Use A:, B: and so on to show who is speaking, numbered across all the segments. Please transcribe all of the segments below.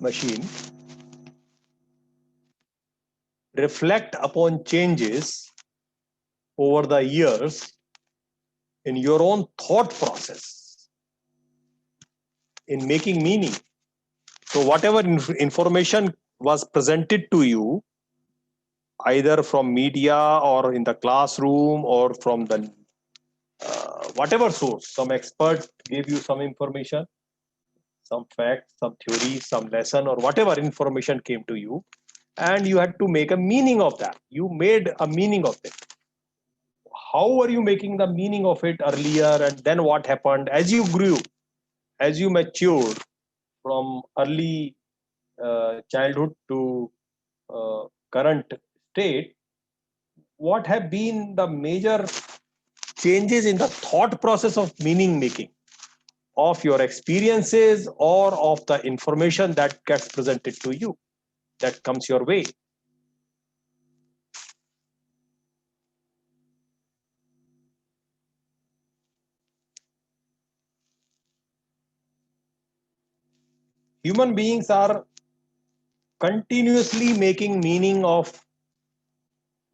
A: machine reflect upon changes over the years in your own thought process, in making meaning. So whatever information was presented to you, either from media or in the classroom or from the whatever source, some expert gave you some information, some fact, some theory, some lesson, or whatever information came to you, and you had to make a meaning of that. You made a meaning of it. How were you making the meaning of it earlier, and then what happened as you grew, as you matured from early childhood to current state? What have been the major changes in the thought process of meaning making, of your experiences or of the information that gets presented to you, that comes your way? Human beings are continuously making meaning of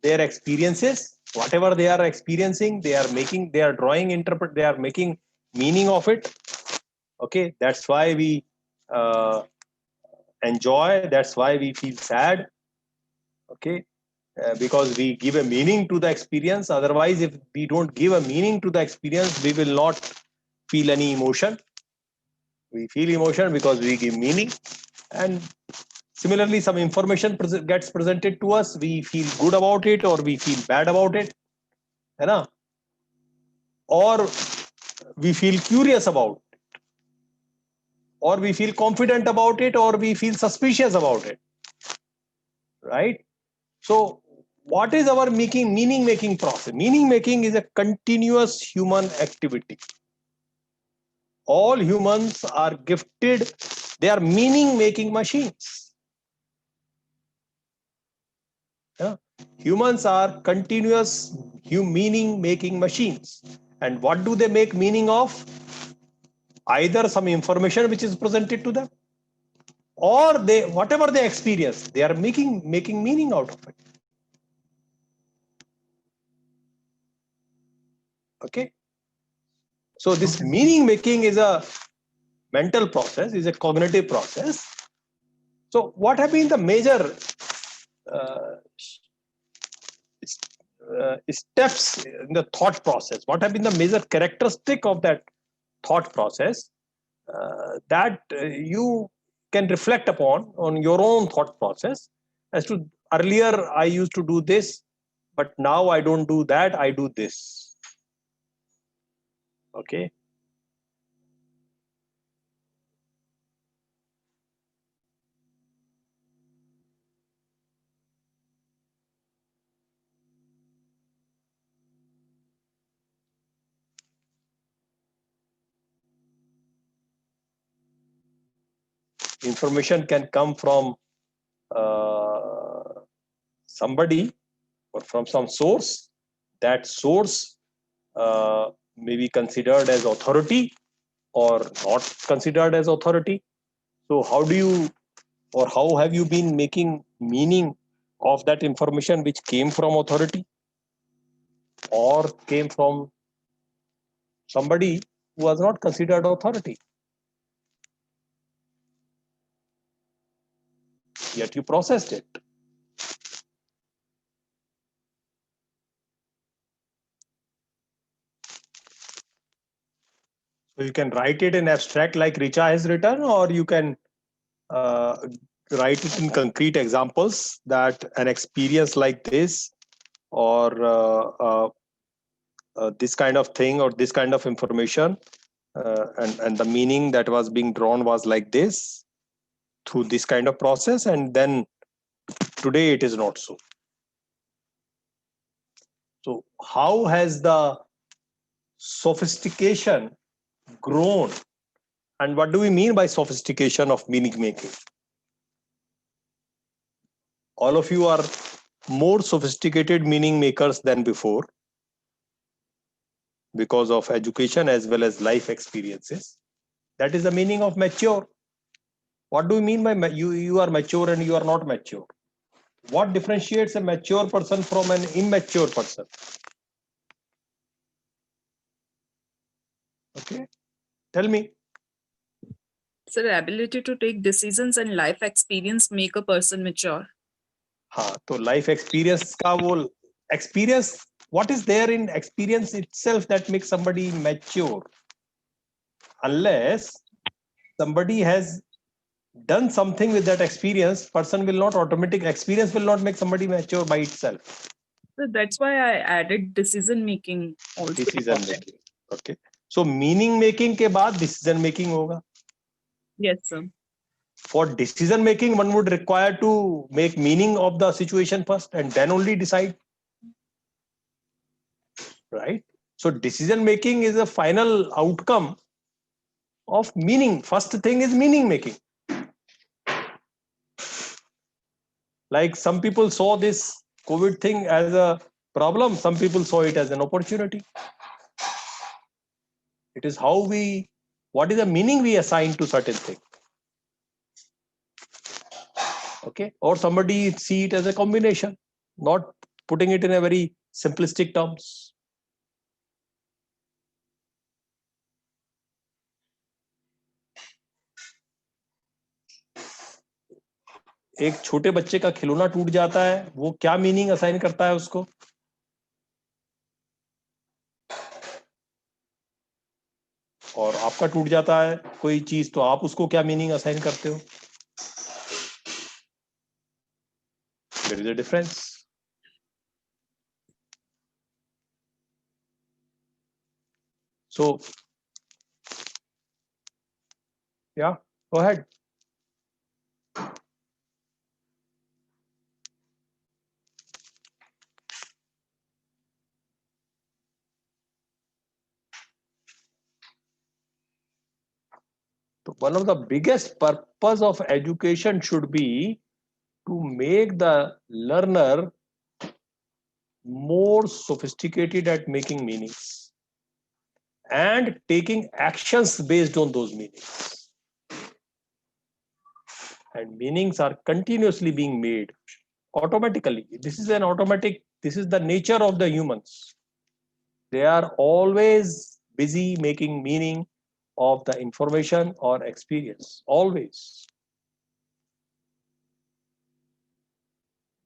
A: their experiences. Whatever they are experiencing, they are drawing, interpret, they are making meaning of it. Okay, that's why we enjoy, that's why we feel sad. Okay, because we give a meaning to the experience. Otherwise, if we don't give a meaning to the experience, we will not feel any emotion. We feel emotion because we give meaning. And similarly, some information gets presented to us, we feel good about it or we feel bad about it, है ना? Or we feel curious about it, or we feel confident about it, or we feel suspicious about it, right? So what is our meaning making process? Meaning making is a continuous human activity. All humans are gifted, they are meaning making machines. Yeah? Humans are continuous meaning making machines. And what do they make meaning of? Either some information which is presented to them, or they, whatever they experience, they are making meaning out of it. Okay, so this meaning making is a mental process, is a cognitive process. So what have been the major steps in the thought process? What have been the major characteristic of that thought process that you can reflect upon on your own thought process, as to earlier I used to do this, but now I don't do that, I do this. Okay, information can come from somebody or from some source. That source may be considered as authority or not considered as authority. So how do you, or how have you been making meaning of that information which came from authority or came from somebody who was not considered authority, yet you processed it? So you can write it in abstract like Richa has written, or you can write it in concrete examples, that an experience like this, or this kind of thing, or this kind of information, and the meaning that was being drawn was like this through this kind of process, and then today it is not so. So how has the sophistication grown, and what do we mean by sophistication of meaning making? All of you are more sophisticated meaning makers than before because of education as well as life experiences. That is the meaning of mature. What do you mean by you are mature and you are not mature? What differentiates a mature person from an immature person? Okay, tell me.
B: So the ability to take decisions and life experience make a person mature.
A: हाँ, तो life experience का वो experience, what is there in experience itself that makes somebody mature? Unless somebody has done something with that experience, person will not experience will not make somebody mature by itself.
B: So that's why I added decision making also.
A: Decision making. Okay. So meaning making के बाद decision making होगा.
B: Yes, sir.
A: For decision making, one would require to make meaning of the situation first and then only decide. Right? So decision making is a final outcome of meaning. First thing is meaning making. Like some people saw this COVID thing as a problem, some people saw it as an opportunity. It is how what is the meaning we assign to certain thing. Okay, or somebody see it as a combination, not putting it in a very simplistic terms. एक छोटे बच्चे का खिलौना टूट जाता है, वो क्या मीनिंग असाइन करता है उसको? और आपका टूट जाता है कोई चीज, तो आप उसको क्या मीनिंग असाइन करते हो? There is a difference. So, yeah, go ahead. One of the biggest purpose of education should be to make the learner more sophisticated at making meanings and taking actions based on those meanings. And meanings are continuously being made automatically. This is the nature of the humans. They are always busy making meaning of the information or experience, always.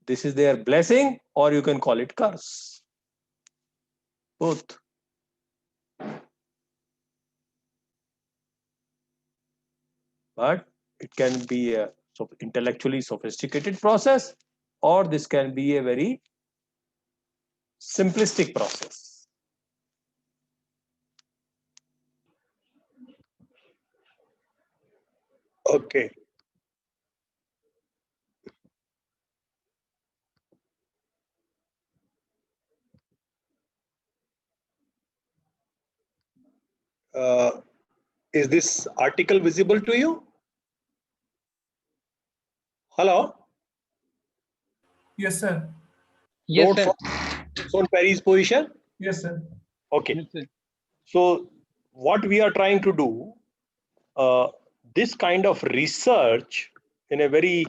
A: This is their blessing, or you can call it curse. Both. But it can be a intellectually sophisticated process, or this can be a very simplistic process. Okay. Is this article visible to you? Hello?
C: Yes, sir.
D: Yes,
A: Notes
D: sir.
A: on Perry's position?
C: Yes, sir.
A: Okay.
D: Yes, sir.
A: So what we are trying to do, this kind of research in a very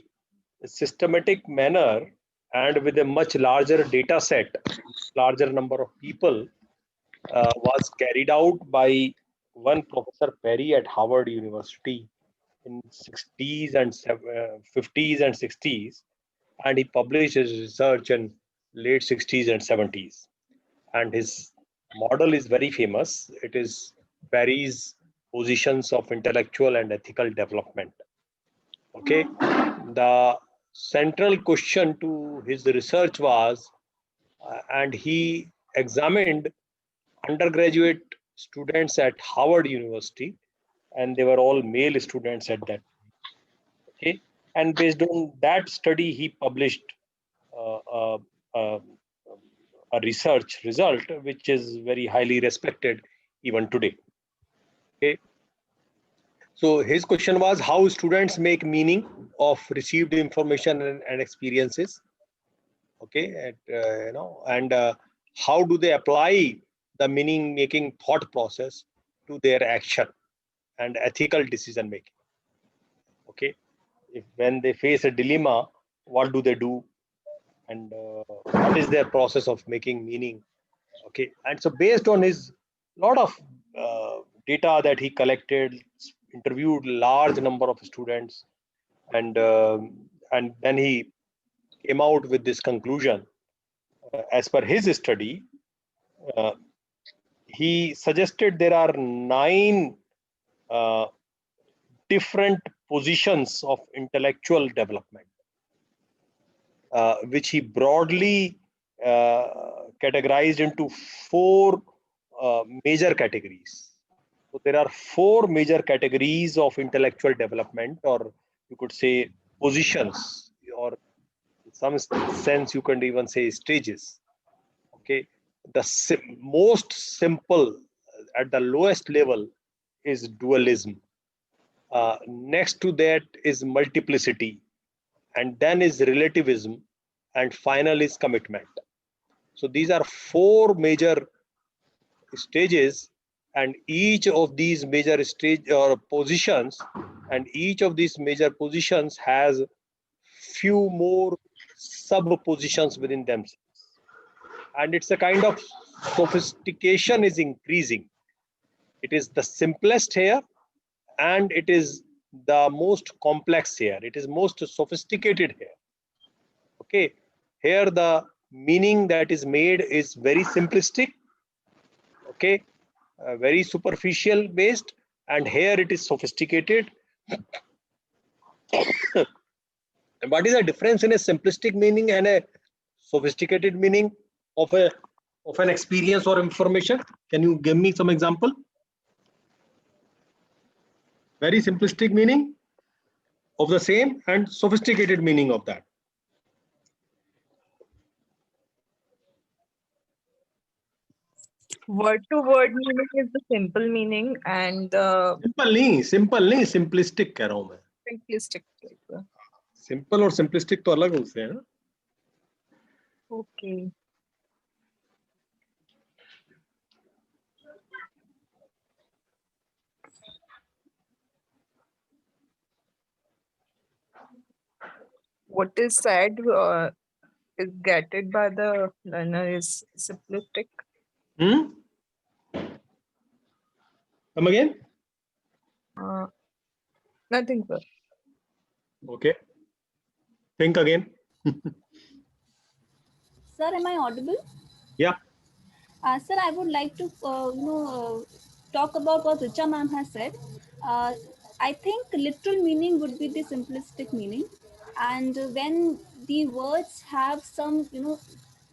A: systematic manner and with a much larger data set, larger number of people, was carried out by one Professor Perry at Harvard University in 60s and 50s and 60s, and he published his research in late 60s and 70s. And his model is very famous. It is Perry's positions of intellectual and ethical development. Okay, the central question to his research was, and he examined undergraduate students at Harvard University, and they were all male students at that. Okay, and based on that study, he published uh, uh, uh, a research result which is very highly respected even today. Okay, so his question was how students make meaning of received information and experiences. Okay, and how do they apply the meaning making thought process to their action and ethical decision making. Okay, when they face a dilemma, what do they do, and what is their process of making meaning. Okay, and so based on his lot of data that he collected, interviewed large number of students, and then he came out with this conclusion. As per his study, uh, he suggested there are 9 uh, different positions of intellectual development, which he broadly categorized into 4 major categories. So there are 4 major categories of intellectual development, or you could say positions, or in some sense you can even say stages. Okay, the most simple, at the lowest level, is dualism. Next to that is multiplicity, and then is relativism, and final is commitment. So these are 4 major stages, and each of these major stage or positions, and each of these major positions has few more sub positions within themselves, and it's a kind of sophistication is increasing. It is the simplest here, and it is the most complex here. It is most sophisticated here. Okay, here the meaning that is made is very simplistic. Okay, very superficial based, and here it is sophisticated. And what is the difference in a simplistic meaning and a sophisticated meaning of an experience or information? Can you give me some example? Very simplistic meaning of the same and sophisticated meaning of that.
B: Word to word meaning is the simple meaning, and the
A: simple नहीं simplistic कह रहा हूं मैं.
B: simplistic. Like,
A: simple और simplistic तो अलग होते हैं ना.
B: okay. What is said is getted by the learner is simplistic.
A: Come again?
B: Nothing, sir.
A: Okay. Think again.
D: Sir, am I audible?
A: Yeah.
D: Sir, I would like to talk about what Richa ma'am has said. I think literal meaning would be the simplistic meaning, and when the words have some,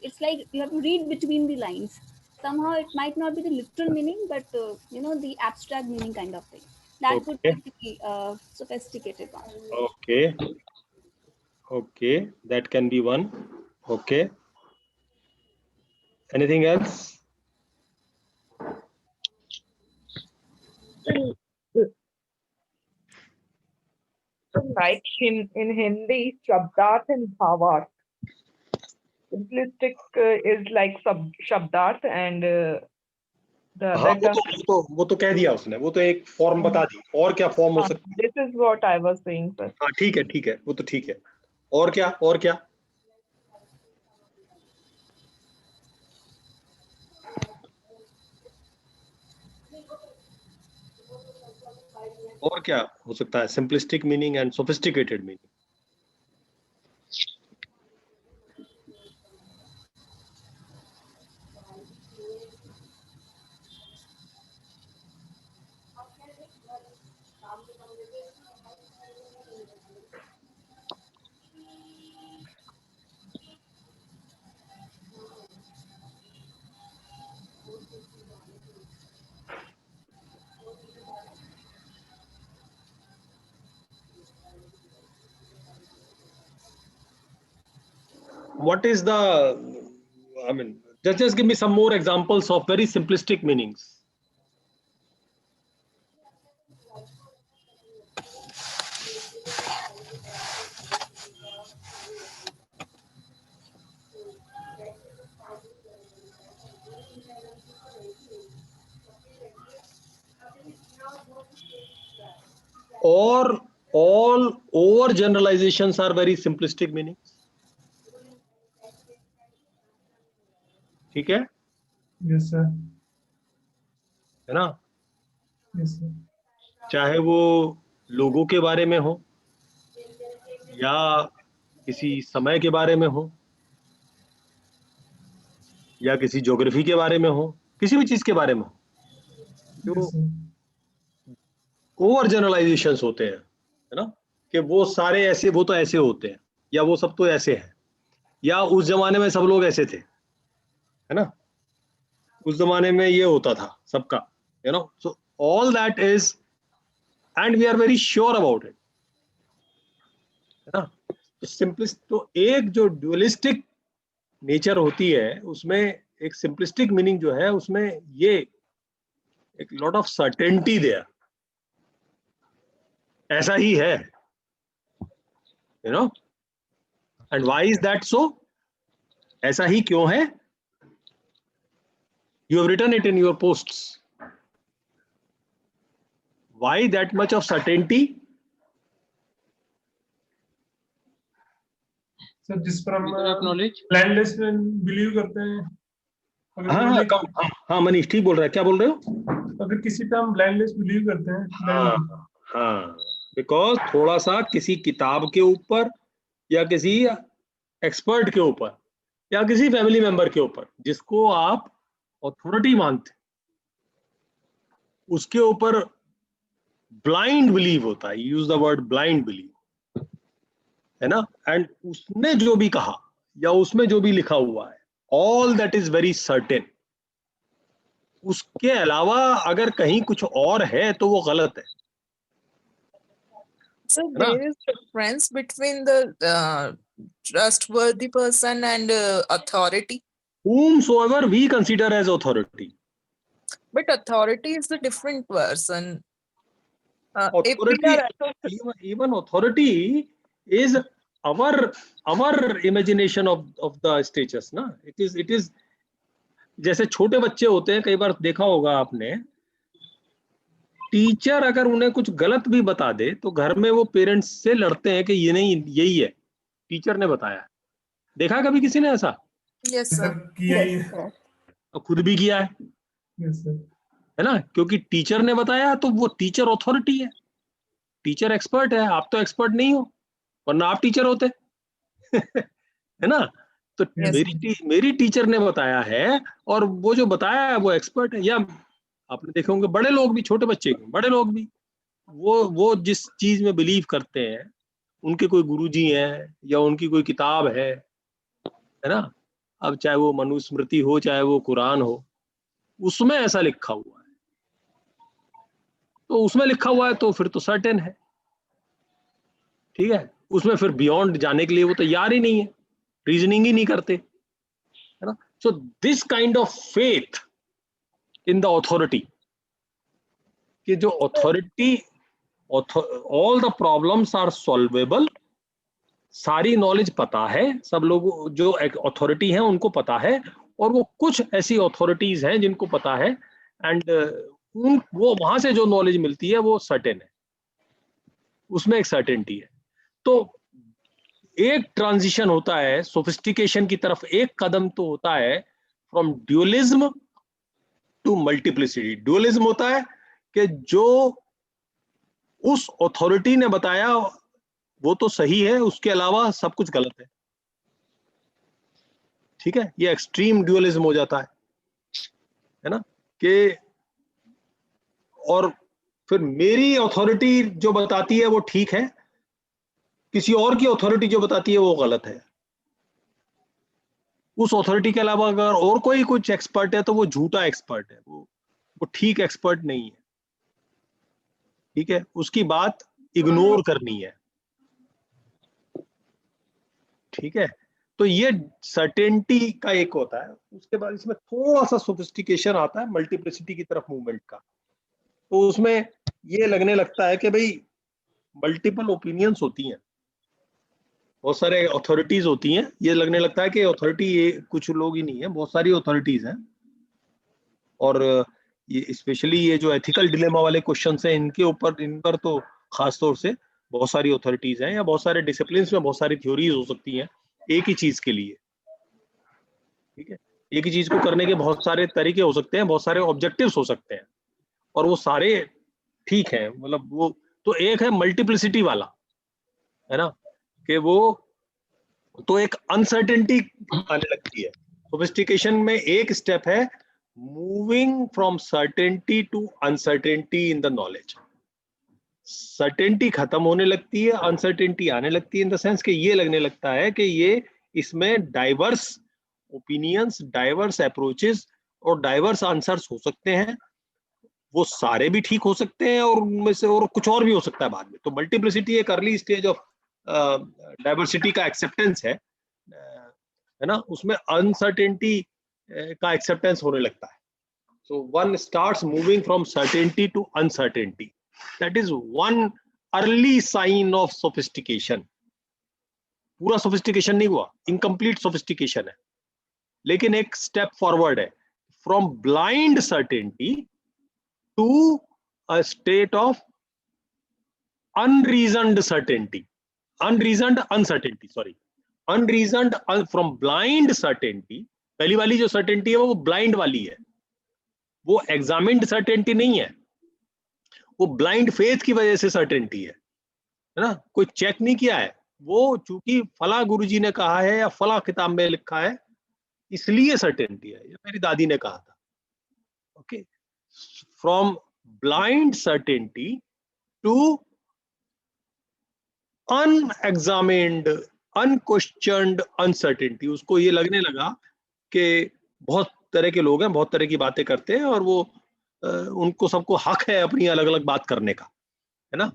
D: it's like you have to read between the lines. Somehow it might not be the literal meaning, but the abstract meaning kind of thing. That would
A: Okay.
D: be the sophisticated one.
A: Okay. Okay. That can be one. Okay. Anything else?
B: Like in Hindi, Shabdarth and Bhavarth. Simplistic is like Shabdarth, and the
A: हाँ,
B: other
A: वो तो कह दिया उसने. वो तो एक form बता दी. और क्या फॉर्म हो सकता है?
B: This is what I was saying, sir.
A: हाँ, ठीक है. वो तो ठीक है. और क्या? और क्या? और क्या हो सकता है? Simplistic meaning and sophisticated meaning. What is the, I mean, just give me some more examples of very simplistic meanings. Or all over generalizations are very simplistic meanings. ठीक है
C: Yes, sir.
A: है ना,
C: Yes, sir.
A: चाहे वो लोगों के बारे में हो या किसी समय के बारे में हो या किसी ज्योग्राफी के बारे में हो, किसी भी चीज के बारे में हो, जो
C: Yes, sir.
A: ओवर जनरलाइजेशंस होते हैं, है ना, कि वो सारे ऐसे, वो तो ऐसे होते हैं, या वो सब तो ऐसे हैं, या उस जमाने में सब लोग ऐसे थे, है ना, उस जमाने में ये होता था सबका, you know, so all that is, and we are very sure about it, है ना. तो सिंपलिस्ट, तो एक जो ड्यूअलिस्टिक नेचर होती है उसमें एक सिंपलिस्टिक मीनिंग जो है उसमें ये एक लॉट ऑफ सर्टेनिटी देयर, ऐसा ही है, you know. And why is that so? ऐसा ही क्यों है? You have written it in your posts. Why that much of certainty?
C: Sir जिस पर हम
E: नॉलेज
C: ब्लाइंडनेस में बिलीव करते हैं, अगर
A: हाँ
C: कोई
A: हाँ हाँ, मनीष ठीक बोल रहा है. क्या बोल रहे हो?
C: अगर किसी पे हम ब्लाइंडनेस बिलीव करते हैं,
A: हाँ हाँ, बिकॉज थोड़ा सा किसी किताब के ऊपर या किसी एक्सपर्ट के ऊपर या किसी फैमिली मेंबर के ऊपर जिसको आप अथॉरिटी मानते, उसके ऊपर ब्लाइंड बिलीव होता है. Use the word blind believe, है ना. एंड उसने जो भी कहा या उसमें जो भी लिखा हुआ है, all that is very certain. उसके अलावा अगर कहीं कुछ और है तो वो गलत है.
B: So
A: ना?
B: there is difference between the trustworthy person and authority.
A: Whomsoever we consider as authority.
B: But authority is a different person. If we
A: Authority,
B: are
A: even authority is our imagination of the status, ना. It is जैसे छोटे बच्चे होते हैं, कई बार देखा होगा आपने, टीचर अगर उन्हें कुछ गलत भी बता दे तो घर में वो पेरेंट्स से लड़ते हैं कि ये नहीं, यही है, टीचर ने बताया. देखा है कभी किसी ने ऐसा?
B: yes sir.
C: किया ही है.
A: तो खुद भी किया है,
C: Yes, sir.
A: है ना, क्योंकि टीचर ने बताया तो वो टीचर अथॉरिटी है, टीचर एक्सपर्ट है. आप तो एक्सपर्ट नहीं हो, वरना आप टीचर होते. है ना. तो
B: Yes.
A: मेरी टीचर ने बताया है और वो जो बताया है वो एक्सपर्ट है. या आपने देखे होंगे बड़े लोग भी, छोटे बच्चे क्यों, बड़े लोग भी, वो जिस चीज में बिलीव करते हैं, उनके कोई गुरुजी हैं या उनकी कोई किताब है ना. अब चाहे वो मनुस्मृति हो, चाहे वो कुरान हो, उसमें ऐसा लिखा हुआ है, तो उसमें लिखा हुआ है तो फिर तो सर्टेन है. ठीक है, उसमें फिर बियॉन्ड जाने के लिए वो तैयार ही नहीं है, रीजनिंग ही नहीं करते, है ना. So this kind of faith in the authority, कि जो authority, all the problems are solvable, सारी नॉलेज पता है, सब लोग जो अथॉरिटी हैं उनको पता है, और वो कुछ ऐसी अथॉरिटीज हैं जिनको पता है, एंड वो वहां से जो नॉलेज मिलती है वो सर्टेन है, उसमें एक सर्टेनिटी है. तो एक ट्रांजिशन होता है सोफिस्टिकेशन की तरफ, एक कदम तो होता है from dualism to multiplicity. Dualism होता है कि जो उस अथॉरिटी ने बताया वो तो सही है, उसके अलावा सब कुछ गलत है. ठीक है, ये एक्सट्रीम ड्यूअलिज्म हो जाता है ना, कि और फिर मेरी अथॉरिटी जो बताती है वो ठीक है, किसी और की अथॉरिटी जो बताती है वो गलत है. उस अथॉरिटी के अलावा अगर और कोई कुछ एक्सपर्ट है तो वो झूठा एक्सपर्ट है, वो ठीक एक्सपर्ट नहीं है. ठीक है, उसकी बात इग्नोर करनी है. ठीक है, तो ये सर्टेनिटी का एक होता है. उसके बाद इसमें थोड़ा सा सोफिस्टिकेशन आता है मल्टीप्लिसिटी की तरफ मूवमेंट का. तो उसमें ये लगने लगता है कि भाई मल्टीपल ओपिनियंस होती हैं, बहुत सारे अथॉरिटीज होती हैं. ये लगने लगता है कि अथॉरिटी ये कुछ लोग ही नहीं है, बहुत सारी अथॉरिटीज हैं. और ये स्पेशली ये जो एथिकल डिलेमा वाले क्वेश्चन हैं, इनके ऊपर, इन पर तो खास तौर से बहुत सारी ऑथोरिटीज हैं या बहुत सारे डिसिप्लिन में बहुत सारी थ्योरीज हो सकती हैं एक ही चीज के लिए, ठीक है। एक ही चीज को करने के बहुत सारे तरीके हो सकते हैं, बहुत सारे ऑब्जेक्टिव्स हो सकते हैं, और वो सारे ठीक है, मतलब वो तो एक है मल्टीप्लिसिटी वाला, है ना, कि वो तो एक अनसर्टेनिटी आने लगती है। सोफिस्टिकेशन में एक स्टेप है moving from certainty to uncertainty in the knowledge. Certainty खत्म होने लगती है, अनसर्टेनिटी आने लगती है, इन द सेंस कि ये लगने लगता है कि ये इसमें डाइवर्स ओपिनियंस, डाइवर्स अप्रोचेस और डाइवर्स आंसर्स हो सकते हैं, वो सारे भी ठीक हो सकते हैं और उनमें से और कुछ और भी हो सकता है बाद में। तो मल्टीप्लिसिटी एक अर्ली स्टेज ऑफ डाइवर्सिटी का एक्सेप्टेंस है ना, उसमें अनसर्टेनिटी का एक्सेप्टेंस होने लगता है। So one starts moving from certainty to uncertainty, that is one early sign of sophistication. पूरा सोफिस्टिकेशन नहीं हुआ, इनकम्प्लीट सोफिस्टिकेशन है, लेकिन एक स्टेप फॉरवर्ड है from blind certainty to a state of unreasoned certainty, unreasoned uncertainty, sorry, unreasoned from blind certainty। पहली वाली जो certainty है वो blind वाली है, वो examined certainty नहीं है, वो blind faith की वजह से certainty है ना, कोई चेक नहीं किया है, वो चूंकि फला गुरुजी ने कहा है या फला किताब में लिखा है इसलिए certainty है, ये मेरी दादी ने कहा था। Okay, from blind certainty to unexamined, unquestioned uncertainty। उसको ये लगने लगा कि बहुत तरह के लोग हैं, बहुत तरह की बातें करते हैं और वो उनको सबको हक है अपनी अलग अलग बात करने का, है ना।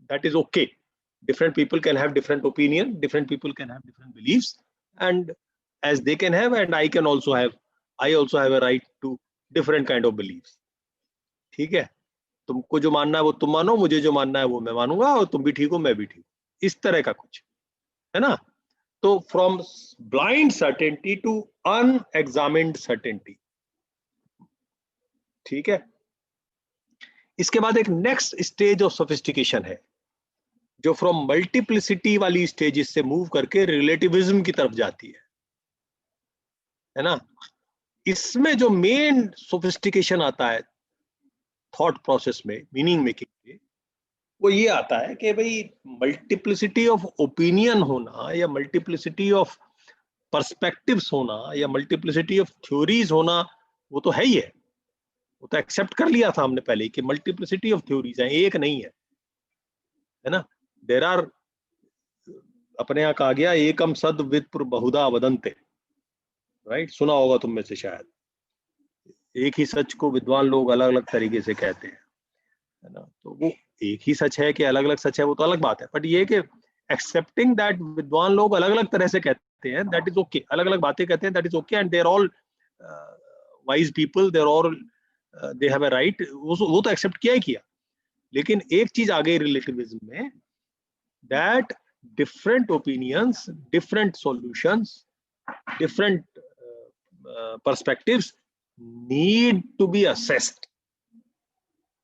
A: That is okay. Different people can have different opinion, different people can have different beliefs, and as they can have, and I can also have, I also have a right to different kind of beliefs। ठीक है, तुमको जो मानना है वो तुम मानो, मुझे जो मानना है वो मैं मानूंगा, और तुम भी ठीक हो मैं भी ठीक हूँ, इस तरह का कुछ है ना। तो from blind certainty to unexamined certainty, ठीक है। इसके बाद एक नेक्स्ट स्टेज ऑफ सोफिस्टिकेशन है जो फ्रॉम मल्टीप्लिसिटी वाली स्टेजेस से मूव करके रिलेटिविज्म की तरफ जाती है ना। इसमें जो मेन सोफिस्टिकेशन आता है थॉट प्रोसेस में, मीनिंग मेकिंग में, वो ये आता है कि भाई मल्टीप्लिसिटी ऑफ ओपिनियन होना या मल्टीप्लिसिटी ऑफ पर्सपेक्टिव्स होना या मल्टीप्लिसिटी ऑफ थ्योरीज होना वो तो है ही है, वो तो एक्सेप्ट कर लिया था हमने पहले कि मल्टीप्लिसिटी ऑफ थ्योरीज है, एक नहीं है ना। देयर आर, अपने यहाँ कहा गया एकम सद विप्र बहुधा वदन्ते, राइट, सुना होगा तुम में से शायद। एक ही सच को विद्वान लोग अलग अलग तरीके से कहते हैं, है ना। तो वो एक ही सच है कि अलग अलग सच है वो तो अलग बात है, बट ये कि एक्सेप्टिंग दैट विद्वान लोग अलग अलग तरह से कहते हैं, दैट इज ओके, अलग अलग बातें कहते हैं, that is okay, and they are all wise people, they are all, they have a right, वो तो एक्सेप्ट किया ही किया। लेकिन एक चीज आ गई रिलेटिविज्म में, that different opinions, different solutions, different perspectives need to be assessed,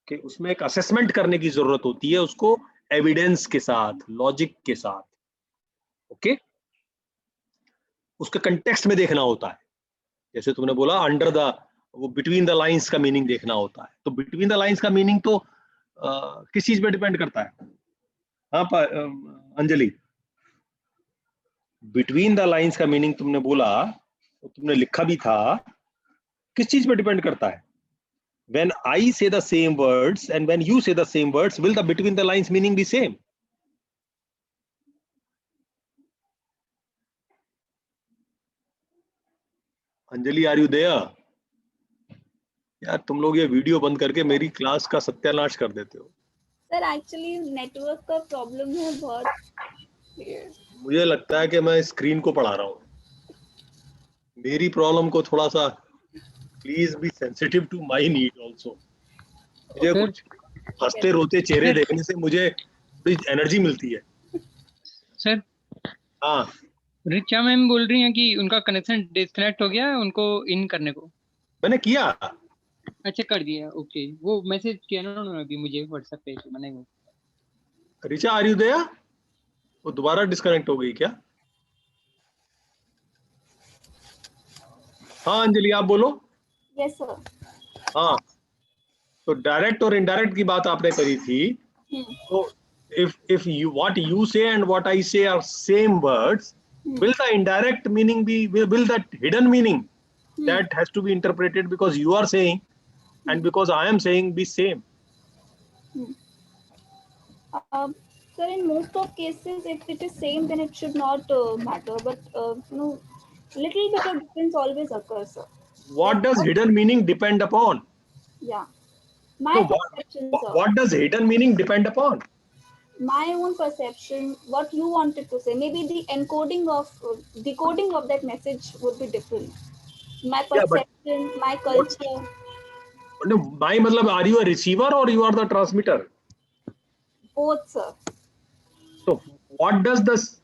A: कि उसमें एक असेसमेंट करने की जरूरत होती है, उसको एविडेंस के साथ, लॉजिक के साथ, ओके, उसके कंटेक्स्ट में देखना होता है। जैसे तुमने बोला अंडर द, वो बिटवीन द लाइंस का मीनिंग देखना होता है, तो बिटवीन द लाइंस का मीनिंग तो किस चीज पे डिपेंड करता है? हाँ अंजलि, बिटवीन द लाइंस का मीनिंग तुमने बोला, तो तुमने लिखा भी था, किस चीज पे डिपेंड करता है? When I say the same words and when you say the same words, will the between the lines meaning be same? Anjali, are you there? यार तुम लोग ये वीडियो बंद करके मेरी क्लास का सत्यानाश कर देते हो।
D: सर एक्चुअली नेटवर्क का प्रॉब्लम है बहुत।
A: मुझे लगता है कि मैं स्क्रीन को पढ़ा रहा हूँ। मेरी प्रॉब्लम को थोड़ा सा please be sensitive to my need also. मुझे कुछ हंसते रोते चेहरे देखने से मुझे थोड़ी एनर्जी मिलती है।
E: सर,
A: हाँ,
E: रिचा मैम बोल रही हैं कि उनका कनेक्शन डिस्कनेक्ट हो गया है, उनको इन करने को।
A: मैंने किया।
E: अच्छा, कर दिया, ओके। वो मैसेज किया ना उन्होंने अभी मुझे व्हाट्सएप पे, तो मैंने वो
A: ऋचा आर यू देयर? वो दोबारा डिस्कनेक्ट हो गई क्या? हाँ अंजलि आप बोलो।
D: Yes, sir.
A: हाँ, तो डायरेक्ट और इनडायरेक्ट की बात आपने करी थी। तो if you what you say and what I say are same words, will the indirect meaning be, will that hidden meaning that has to be interpreted because you are saying and because I am saying be same?
D: Sir, in most of cases, if it is same, then it should not matter. But little bit of difference always occurs, sir.
A: What does hidden meaning depend upon?
D: Yeah. My
A: No,
D: perception, sir.
A: what does hidden meaning depend upon?
D: My own perception, what you wanted to say. Maybe the encoding of, decoding of that message would be different. My
A: Yeah, but
D: perception, my
A: what-
D: culture,
A: No, my matlab, are you a receiver or you are the transmitter?
D: both, sir.
A: So what does this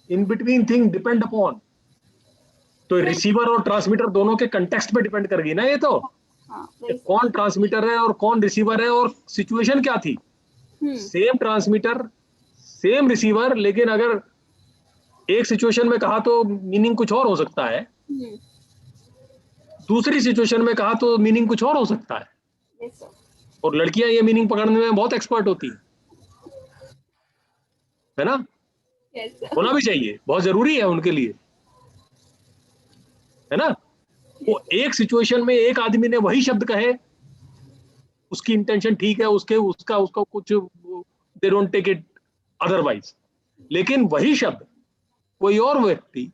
A: in between thing depend upon? तो receiver और transmitter दोनों के context पे depend करेगी ना ये तो,
D: हाँ,
A: कि
D: वही सर.
A: कौन ट्रांसमीटर है और कौन रिसीवर है और सिचुएशन क्या थी. सेम ट्रांसमीटर सेम रिसीवर, लेकिन अगर एक सिचुएशन में कहा तो मीनिंग कुछ और हो सकता है, दूसरी सिचुएशन में कहा तो मीनिंग कुछ और हो सकता है.
D: Yes, sir.
A: और लड़कियां ये मीनिंग पकड़ने में बहुत एक्सपर्ट होती है ना.
D: Yes, sir.
A: होना भी चाहिए, बहुत जरूरी है उनके लिए, है ना. वो एक सिचुएशन में एक आदमी ने वही शब्द कहे, उसकी इंटेंशन ठीक है, उसका कुछ they don't take it otherwise, लेकिन वही शब्द कोई और व्यक्ति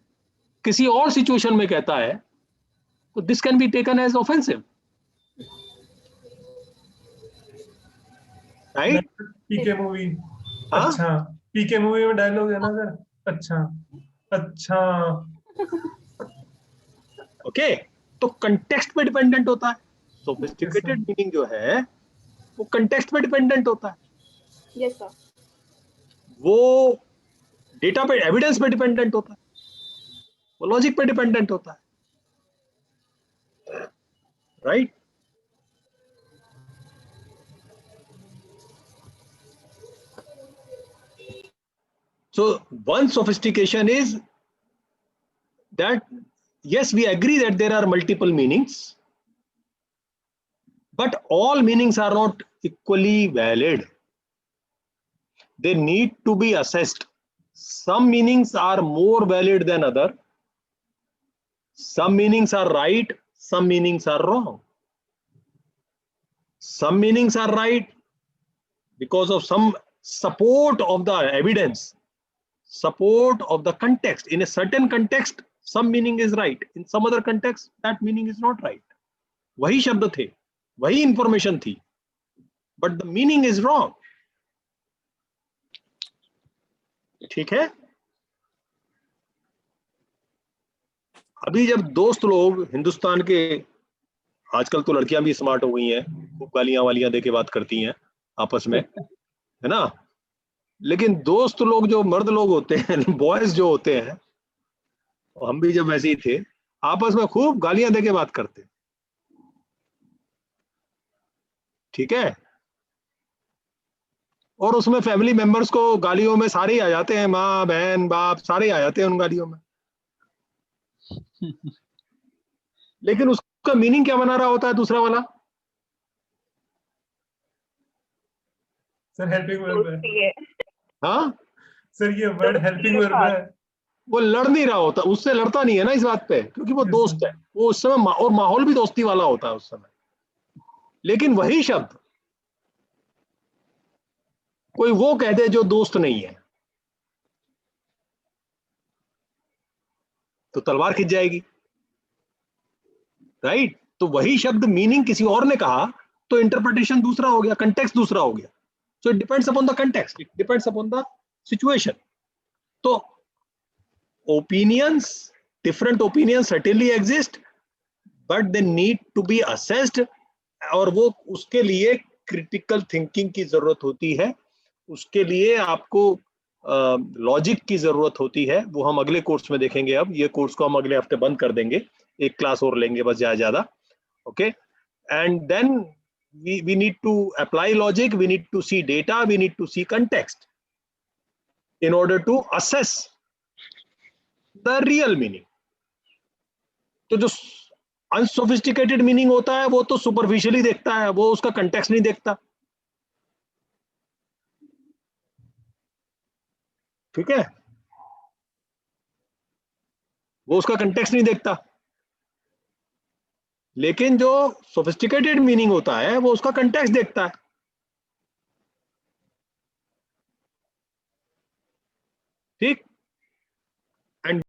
A: किसी और सिचुएशन में कहता है तो this can be taken as offensive, right.
C: PK movie.
A: हाँ?
C: अच्छा, पीके मूवी में डायलॉग है ना सर. अच्छा अच्छा.
A: ओके, तो कंटेक्स्ट पे डिपेंडेंट होता है. सोफिस्टिकेटेड मीनिंग जो है वो कंटेक्स्ट पे डिपेंडेंट होता है,
D: Yes, sir.
A: वो डेटा पे एविडेंस पे डिपेंडेंट होता है, वो लॉजिक पे डिपेंडेंट होता है, right. So one sophistication is that yes, we agree that there are multiple meanings, but all meanings are not equally valid. They need to be assessed. Some meanings are more valid than other. Some meanings are right, some meanings are wrong. Some meanings are right because of some support of the evidence, support of the context. In a certain context, some meaning is right. In some other context, that meaning is not right. वही शब्द थे, वही information थी, but the meaning is wrong. ठीक है. अभी जब दोस्त लोग हिंदुस्तान के, आजकल तो लड़कियां भी स्मार्ट हो गई हैं, खूब गालियां वालियां दे के बात करती हैं आपस में, है ना. लेकिन दोस्त लोग जो मर्द लोग होते हैं, बॉयज जो होते हैं, हम भी जब वैसे ही थे, आपस में खूब गालियां दे के बात करते. ठीक है. और उसमें फैमिली मेंबर्स को गालियों में सारे ही आ जाते हैं, माँ बहन बाप सारे आ जाते हैं उन गालियों में. लेकिन उसका मीनिंग क्या बना रहा होता है दूसरा वाला?
C: सर हेल्पिंग वर्ब है.
A: हाँ,
C: सर ये वर्ड हेल्पिंग वर्ब है.
A: वो लड़ नहीं रहा होता, उससे लड़ता नहीं है ना इस बात पे, क्योंकि वो
C: Yes,
A: दोस्त
C: sir.
A: है. वो उस समय और माहौल भी दोस्ती वाला होता है उस समय. लेकिन वही शब्द कोई वो कह दे जो दोस्त नहीं है, तो तलवार खिंच जाएगी, राइट. तो वही शब्द मीनिंग किसी और ने कहा तो इंटरप्रिटेशन दूसरा हो गया, कंटेक्स्ट दूसरा हो गया. So it depends upon the context, it depends upon the situation. तो opinions, different opinions certainly exist, but they need to be assessed. और वो उसके लिए क्रिटिकल थिंकिंग की जरूरत होती है, उसके लिए आपको लॉजिक की जरूरत होती है. वो हम अगले कोर्स में देखेंगे. अब ये कोर्स को हम अगले हफ्ते बंद कर देंगे, एक क्लास और लेंगे बस ज्यादा. Okay, and then we need to apply logic, we need to see data, we need to see context. in order to assess the real meaning. तो जो अनसोफिस्टिकेटेड मीनिंग होता है वो तो सुपरफिशियली देखता है, वो उसका कंटेक्स्ट नहीं देखता. ठीक है, वो उसका कंटेक्स्ट नहीं देखता. लेकिन जो सोफिस्टिकेटेड मीनिंग होता है वो उसका कंटेक्स्ट देखता है. ठीक.